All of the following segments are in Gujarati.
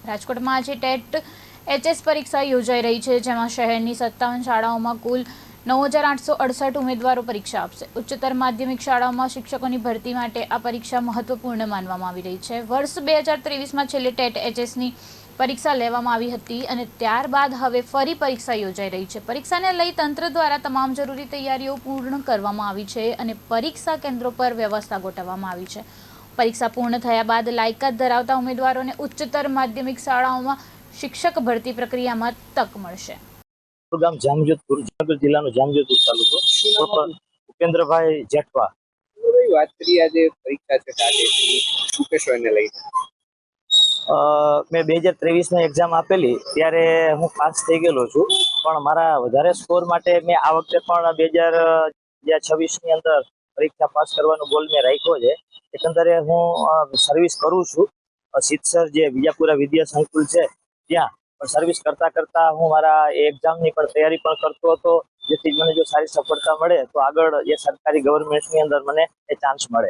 રાજકોટમાં આજે ટેટ એચએસ પરીક્ષા યોજાઈ રહી છે, જેમાં શહેરની 57 શાળાઓમાં કુલ 9,868 ઉમેદવારો પરીક્ષા આપશે। ઉચ્ચતર માધ્યમિક શાળાઓમાં શિક્ષકોની ભરતી માટે આ પરીક્ષા મહત્વપૂર્ણ માનવામાં આવી રહી છે। વર્ષ 2023માં છેલ્લે ટેટ એચએસની પરીક્ષા લેવામાં આવી હતી અને ત્યારબાદ હવે ફરી પરીક્ષા યોજાઈ રહી છે। પરીક્ષાને લઈ તંત્ર દ્વારા તમામ જરૂરી તૈયારીઓ પૂર્ણ કરવામાં આવી છે અને પરીક્ષા કેન્દ્રો પર વ્યવસ્થા ગોઠવવામાં આવી છે। પરીક્ષા પૂર્ણ થયા બાદ લાયકાત ધરાવતા ઉમેદવારોને ઉચ્ચતર માધ્યમિક શાળાઓમાં શિક્ષક ભરતી પ્રક્રિયામાં તક મળશે। ગામ જામજોધપુર જિલ્લાનો જામજોધપુર તાલુકો ઉપેન્દ્રભાઈ જેઠવા। વાત કરીએ આજે પરીક્ષા છે ટાટેની, શું કહેશો એને લઈને? મેં 2023ની એક્ઝામ આપેલી ત્યારે હું પાસ થઈ ગયેલો છું, પણ મારા વધારે સ્કોર માટે મેં આ વખતે પણ 2026ની અંદર પરીક્ષા પાસ કરવાનો ગોલ મેં રાખ્યો છે। એકંદરે હું સર્વિસ કરું છું, સિદ્ધસર જે વિજાપુરા વિદ્યા સંકુલ છે ત્યાં સર્વિસ કરતા હું મારા એક્ઝામની પણ તૈયારી પણ કરતો હતો, જેથી મને જો સારી સફળતા મળે તો આગળ એ સરકારી ગવર્મેન્ટની અંદર મને એ ચાન્સ મળે।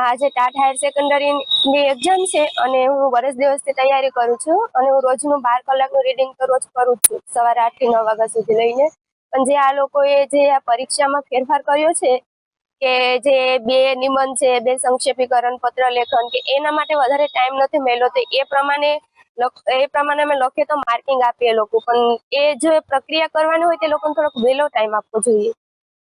આજે ટાટ હાયર સેકન્ડરીની એક્ઝામ છે અને હું વર્ષ દિવસથી તૈયારી કરું છું અને હું રોજનું 12 કલાકનું રીડિંગ તો રોજ કરું છું, સવારે 8 થી 9 વાગ્યા સુધી લઈને। પણ જે આ લોકોએ જે આ પરીક્ષામાં ફેરફાર કર્યો છે કે જે 2 નિબંધ છે, 2 સંક્ષેપીકરણ, પત્ર લેખન કે એના માટે વધારે ટાઈમ નથી મળ્યો, તો એ પ્રમાણે અમે લખીએ તો માર્કિંગ આપીએ લોકો, પણ એ જો પ્રક્રિયા કરવાની હોય તે લોકોને થોડોક વહેલો ટાઈમ આપવો જોઈએ।